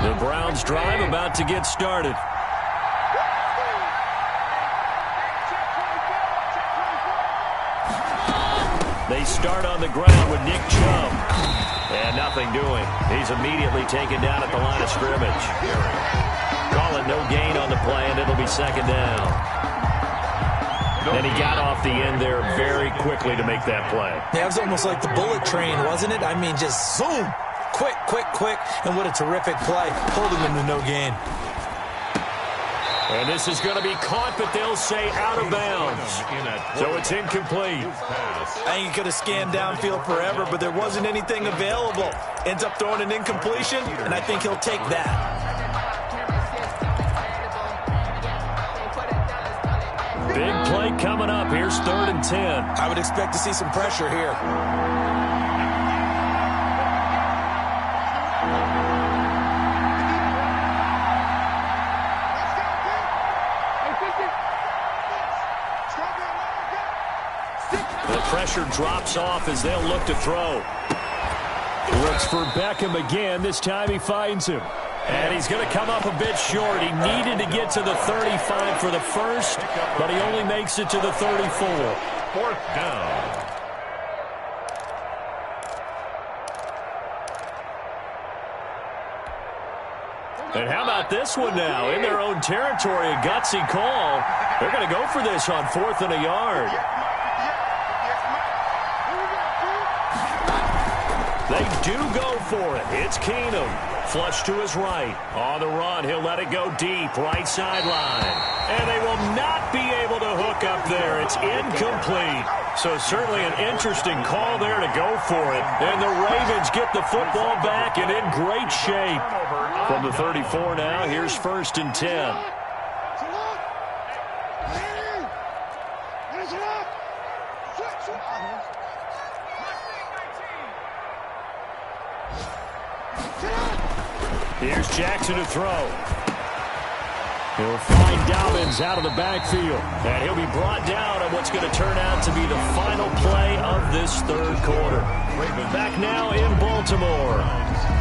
The Browns drive about to get started. They start on the ground with Nick Chubb. And nothing doing. He's immediately taken down at the line of scrimmage. Calling no gain on the play, and it'll be second down. And he got off the end there very quickly to make that play. Yeah, it was almost like the bullet train, wasn't it? I mean, just zoom. Quick, quick, quick. And what a terrific play, holding him to no gain. And this is going to be caught, but they'll say out of bounds. So it's incomplete. I think he could have scanned downfield forever, but there wasn't anything available. Ends up throwing an incompletion, and I think he'll take that. Big play coming up. Here's 3rd and 10. I would expect to see some pressure here. The pressure drops off as they'll look to throw. Looks for Beckham again. This time he finds him. And he's going to come up a bit short. He needed to get to the 35 for the first, but he only makes it to the 34. 4th down. And how about this one now? In their own territory, a gutsy call. They're going to go for this on 4th and a yard. They do go for it. It's Keenum. Flush to his right. On the run, he'll let it go deep. Right sideline. And they will not be able to hook up there. It's incomplete. So certainly an interesting call there to go for it. And the Ravens get the football back and in great shape. From the 34 now, here's 1st and 10. Here's Jackson to throw. He'll find Dobbins out of the backfield. And he'll be brought down on what's going to turn out to be the final play of this 3rd quarter. Back now in Baltimore.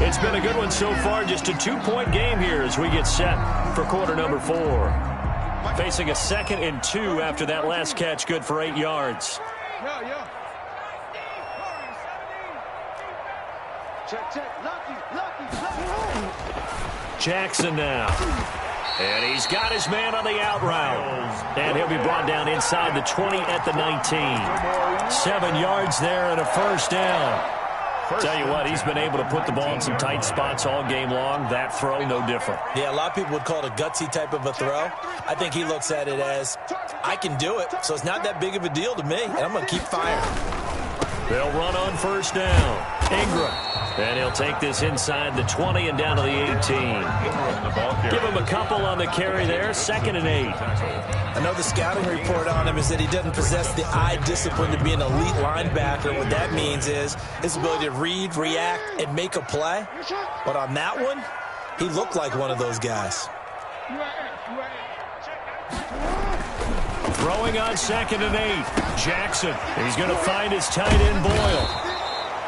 It's been a good one so far. Just a 2-point game here as we get set for quarter number 4. Facing a 2nd and 2 after that last catch, good for 8 yards. Jackson now. And he's got his man on the out route. And he'll be brought down inside the 20 at the 19. 7 yards there and a 1st down. Tell you what, he's been able to put the ball in some tight spots all game long. That throw, no different. Yeah, a lot of people would call it a gutsy type of a throw. I think he looks at it as, I can do it, so it's not that big of a deal to me, and I'm going to keep firing. They'll run on 1st down. Ingram. And he'll take this inside the 20 and down to the 18. Give him a couple on the carry there. 2nd and 8. I know the scouting report on him is that he doesn't possess the eye discipline to be an elite linebacker. What that means is his ability to read, react, and make a play. But on that one, he looked like one of those guys. Throwing on 2nd and 8. Jackson. He's going to find his tight end Boyle.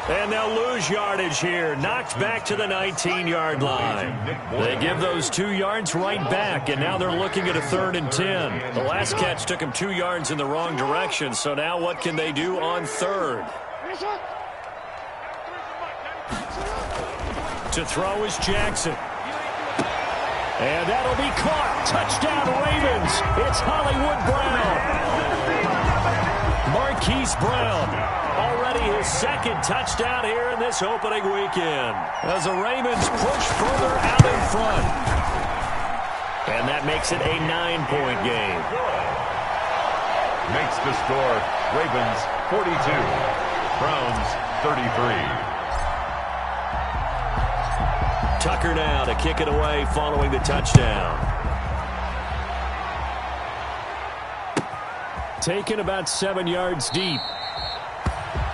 And they'll lose yardage here. Knocked back to the 19-yard line. They give those 2 yards right back, and now they're looking at a 3rd and 10. The last catch took them 2 yards in the wrong direction, so now what can they do on 3rd? To throw is Jackson. And that'll be caught. Touchdown, Ravens. It's Hollywood Brown. Marquise Brown. Already his second touchdown here in this opening weekend. As the Ravens push further out in front. And that makes it a 9-point game. Makes the score Ravens 42, Browns 33. Tucker now to kick it away following the touchdown. Taken about 7 yards deep.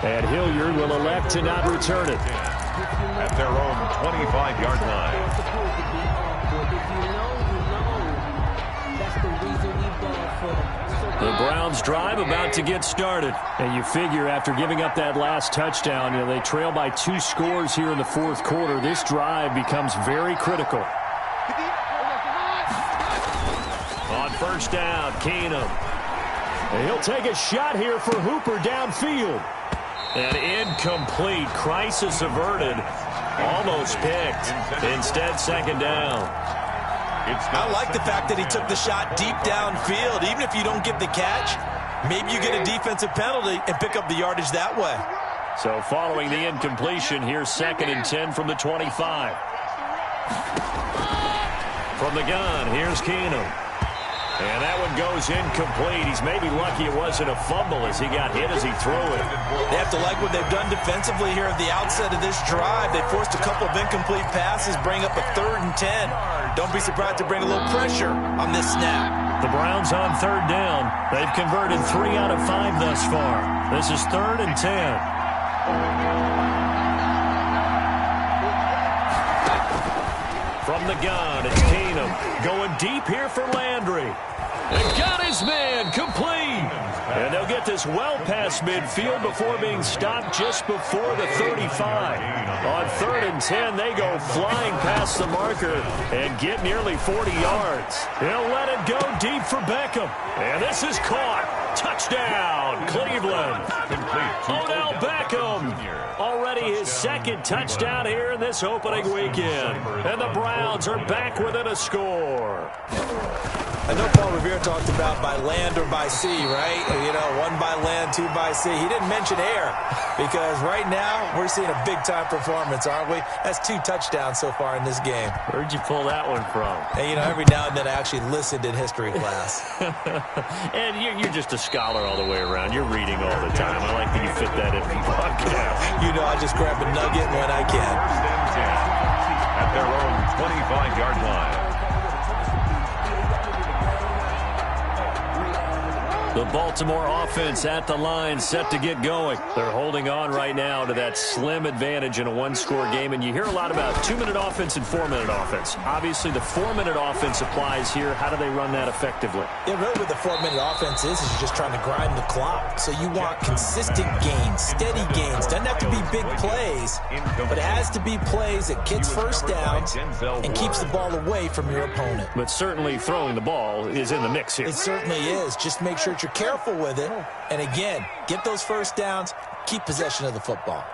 And Hilliard will elect to not return it. At their own 25-yard line. The Browns drive about to get started. And you figure after giving up that last touchdown, they trail by 2 scores here in the fourth quarter. This drive becomes very critical. On first down, Keenum. And he'll take a shot here for Hooper downfield. And incomplete. Crisis averted. Almost picked. Instead, second down. I like the fact that he took the shot deep downfield. Even if you don't get the catch, maybe you get a defensive penalty and pick up the yardage that way. So following the incompletion, here's 2nd and 10 from the 25. From the gun, here's Keenum. And that one goes incomplete. He's maybe lucky it wasn't a fumble as he got hit as he threw it. They have to like what they've done defensively here at the outset of this drive. They forced a couple of incomplete passes, bring up a 3rd and 10. Don't be surprised to bring a little pressure on this snap. The Browns on 3rd down. They've converted 3 out of 5 thus far. This is 3rd and 10. From the gun, it's Keenum. Going deep here for Landry. And got his man complete. And they'll get this well past midfield before being stopped just before the 35. On 3rd and 10, they go flying past the marker and get nearly 40 yards. He'll let it go deep for Beckham. And this is caught. Touchdown, Cleveland. Odell Beckham. Already his 2nd touchdown here in this opening weekend. And the Browns are back within a score. I know Paul Revere talked about by land or by sea, right? 1 by land, 2 by sea. He didn't mention air because right now we're seeing a big-time performance, aren't we? That's 2 touchdowns so far in this game. Where'd you pull that one from? And, every now and then I actually listened in history class. And you're just a scholar all the way around. You're reading all the time. I like that you fit that in the podcast. I just grab a nugget when I can. At their own 25-yard line. The Baltimore offense at the line, set to get going. They're holding on right now to that slim advantage in a 1-score game. And you hear a lot about 2-minute offense and 4-minute offense. Obviously, the 4-minute offense applies here. How do they run that effectively? Yeah, really what the 4-minute offense is you're just trying to grind the clock. So you want consistent gains, steady gains. Doesn't have to be big plays, but it has to be plays that gets first downs and keeps the ball away from your opponent. But certainly throwing the ball is in the mix here. It certainly is. Just make sure you're careful with it. And again, get those first downs, keep possession of the football.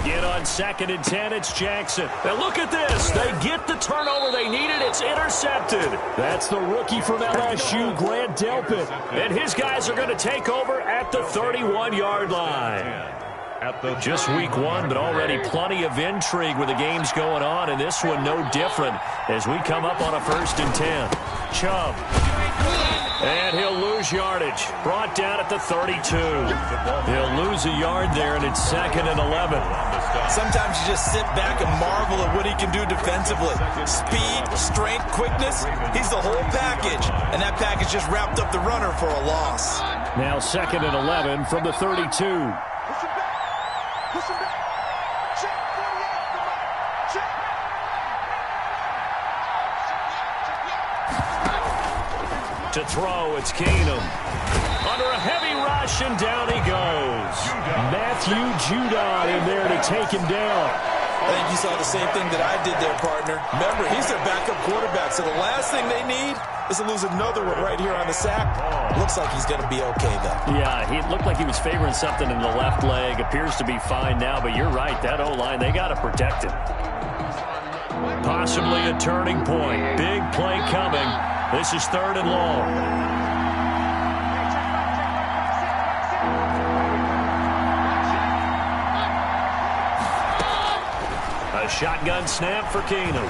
Again on 2nd and 10, it's Jackson. And look at this. They get the turnover they needed. It's intercepted. That's the rookie from LSU, Grant Delpit. And his guys are going to take over at the 31-yard line. Just week 1, but already plenty of intrigue with the games going on, and this one no different as we come up on a 1st and 10. Chubb. And he'll lose yardage. Brought down at the 32. He'll lose a yard there, and it's 2nd and 11. Sometimes you just sit back and marvel at what he can do defensively. Speed, strength, quickness, he's the whole package. And that package just wrapped up the runner for a loss. Now 2nd and 11 from the 32. Listen back. Check 48. Check. To throw, it's Keenum. Under a heavy rush, and down he goes. Matthew Judon in there to take him down. I think you saw the same thing that I did there, partner. Remember, he's their backup quarterback, so the last thing they need is to lose another one right here on the sack. Looks like he's going to be okay, though. Yeah, he looked like he was favoring something in the left leg. Appears to be fine now, but you're right. That O-line, they got to protect him. Possibly a turning point. Big play coming. This is 3rd and long. A shotgun snap for Keenum.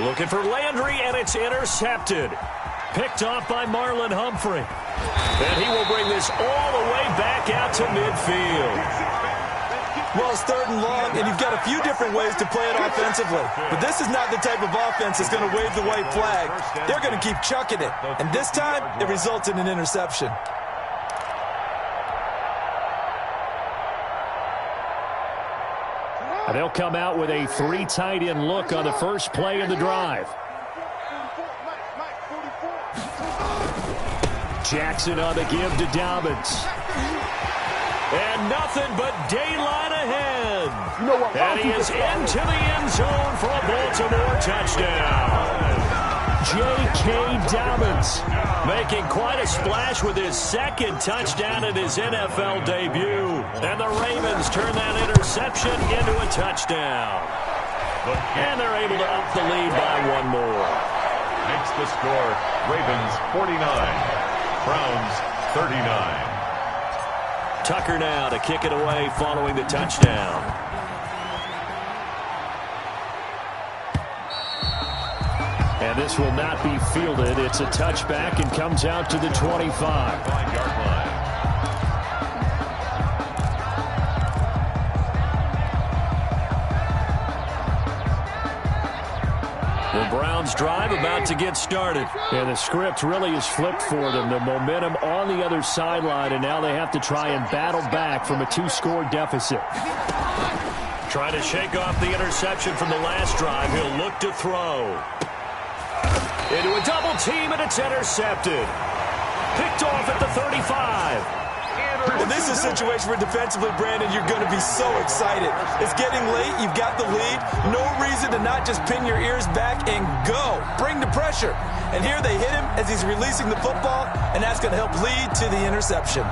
Looking for Landry, and it's intercepted. Picked off by Marlon Humphrey. And he will bring this all the way back out to midfield. Well, it's 3rd and long, and you've got a few different ways to play it offensively. But this is not the type of offense that's going to wave the white flag. They're going to keep chucking it. And this time, it results in an interception. They'll come out with a 3 tight end look on the first play of the drive. Jackson on the give to Dobbins. And nothing but daylight ahead. And he is into the end zone for a Baltimore touchdown. J.K. Dobbins making quite a splash with his 2nd touchdown in his NFL debut. And the Ravens turn that interception into a touchdown. And they're able to up the lead by 1 more. Makes the score Ravens 49, Browns 39. Tucker now to kick it away following the touchdown. And this will not be fielded. It's a touchback and comes out to the 25. 5-yard line. The Browns drive about to get started. And the script really is flipped for them. The momentum on the other sideline, and now they have to try and battle back from a 2-score deficit. Trying to shake off the interception from the last drive. He'll look to throw. Into a double team, and it's intercepted. Picked off at the 35. And this is a situation where defensively, Brandon, you're going to be so excited. It's getting late. You've got the lead. No reason to not just pin your ears back and go. Bring the pressure. And here they hit him as he's releasing the football, and that's going to help lead to the interception.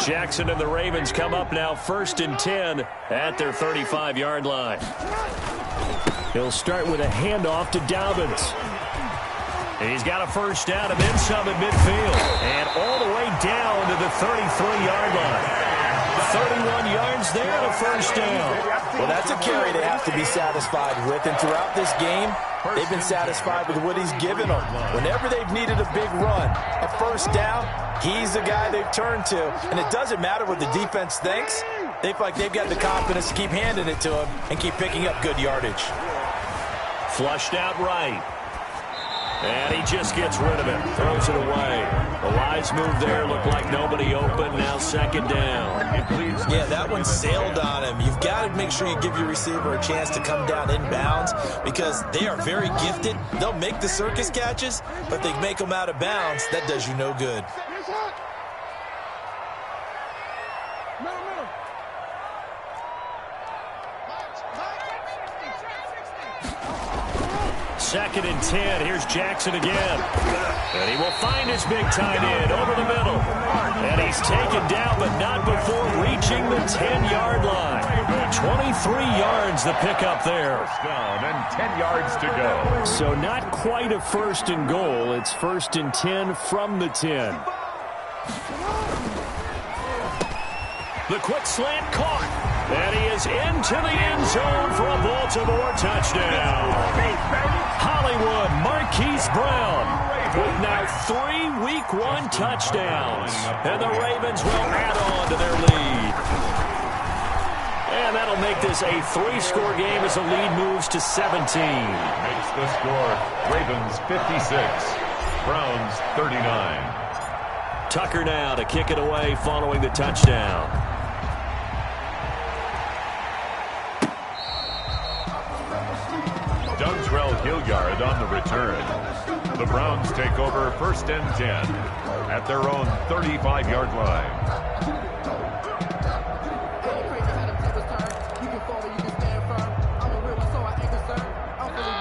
Jackson and the Ravens come up now 1st and 10 at their 35-yard line. He'll start with a handoff to Dobbins. He's got a first down and then some at midfield. And all the way down to the 33-yard line. 31 yards there and a first down. Well, that's a carry they have to be satisfied with. And throughout this game, they've been satisfied with what he's given them. Whenever they've needed a big run, a first down, he's the guy they've turned to. And it doesn't matter what the defense thinks. They feel like they've got the confidence to keep handing it to him and keep picking up good yardage. Flushed out right. And he just gets rid of it. Throws it away. The wise move there. Looked like nobody open. Now 2nd down. Yeah, that one sailed on him. You've got to make sure you give your receiver a chance to come down inbounds because they are very gifted. They'll make the circus catches, but they make them out of bounds. That does you no good. Second and 10. Here's Jackson again. And he will find his big tight end over the middle. And he's taken down, but not before reaching the 10-yard line. 23 yards the pickup there. First down and 10 yards to go. So not quite a 1st and goal. It's 1st and 10 from the 10. The quick slant caught. And he is into the end zone for a Baltimore touchdown. Hollywood Marquise Brown with now 3 Week 1 touchdowns. And the Ravens will add on to their lead. And that'll make this a 3-score game as the lead moves to 17. Makes the score Ravens 56, Browns 39. Tucker now to kick it away following the touchdown. Dontrell Hilliard on the return. The Browns take over 1st and 10 at their own 35-yard line.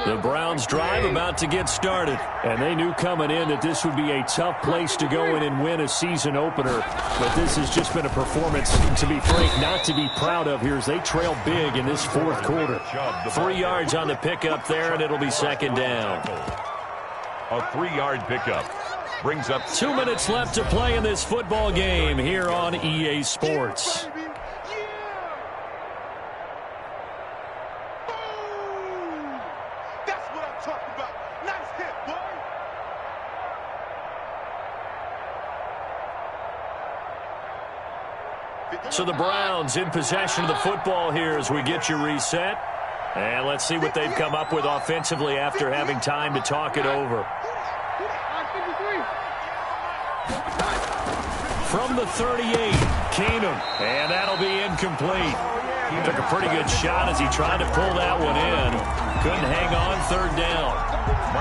The Browns drive about to get started, and they knew coming in that this would be a tough place to go in and win a season opener, but this has just been a performance, to be frank, not to be proud of here as they trail big in this 4th quarter. 3 yards on the pickup there, and it'll be 2nd down. A 3-yard pickup brings up 2 minutes left to play in this football game here on EA Sports. So the Browns in possession of the football here as we get you reset. And let's see what they've come up with offensively after having time to talk it over. From the 38, Keenum. And that'll be incomplete. He took a pretty good shot as he tried to pull that one in. Couldn't hang on, 3rd down.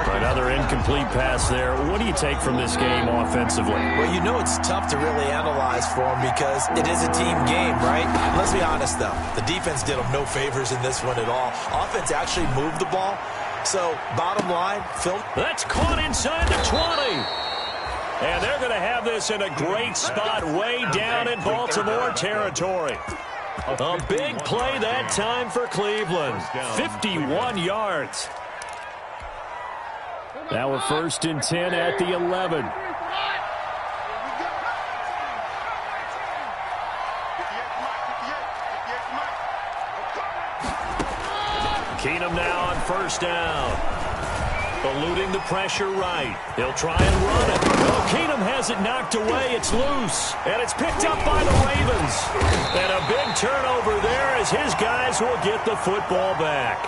Another incomplete pass there. What do you take from this game offensively? Well, you know it's tough to really analyze for them because it is a team game, right? Let's be honest, though. The defense did them no favors in this one at all. Offense actually moved the ball. So, bottom line, Phil. That's caught inside the 20. And they're going to have this in a great spot way down in Baltimore territory. A big play that time for Cleveland. 51 yards. Now we're 1st and 10 at the 11. Keenum now on 1st down. Eluding the pressure right. He'll try and run it. Oh, Keenum has it knocked away. It's loose. And it's picked up by the Ravens. And a big turnover there as his guys will get the football back.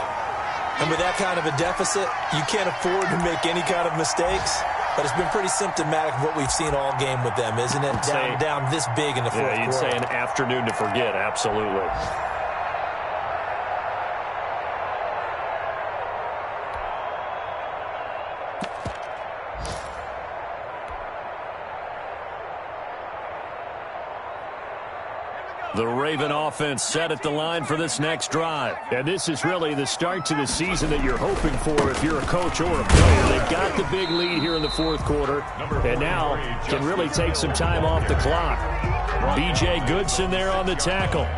And with that kind of a deficit, you can't afford to make any kind of mistakes. But it's been pretty symptomatic of what we've seen all game with them, isn't it? Down this big in the 4th quarter. You'd say an afternoon to forget, absolutely. The Raven offense set at the line for this next drive. And this is really the start to the season that you're hoping for if you're a coach or a player. They've got the big lead here in the 4th quarter, and now can really take some time off the clock. B.J. Goodson there on the tackle.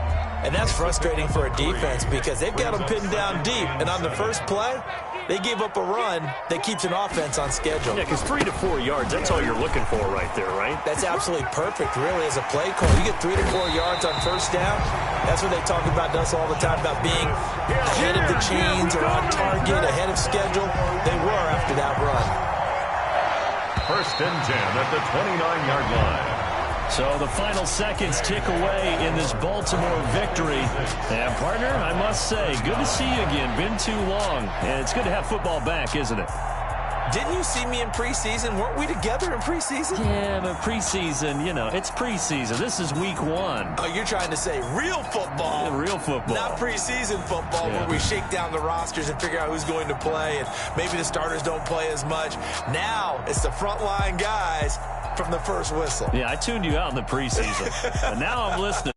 And that's frustrating for a defense because they've got them pinned down deep. And on the first play, they gave up a run that keeps an offense on schedule. Yeah, because 3 to 4 yards, that's all you're looking for right there, right? That's absolutely perfect, really, as a play call. You get 3 to 4 yards on 1st down. That's what they talk about us all the time, about being ahead of the chains or on target, ahead of schedule. They were after that run. 1st and 10 at the 29-yard line. So the final seconds tick away in this Baltimore victory. And, partner, I must say, good to see you again. Been too long. And it's good to have football back, isn't it? Didn't you see me in preseason? Weren't we together in preseason? Yeah, but preseason, you know, it's preseason. This is week 1. Oh, you're trying to say real football. Yeah, real football. Not preseason football where we shake down the rosters and figure out who's going to play, and maybe the starters don't play as much. Now it's the frontline guys from the first whistle. Yeah, I tuned you out in the preseason. And now I'm listening.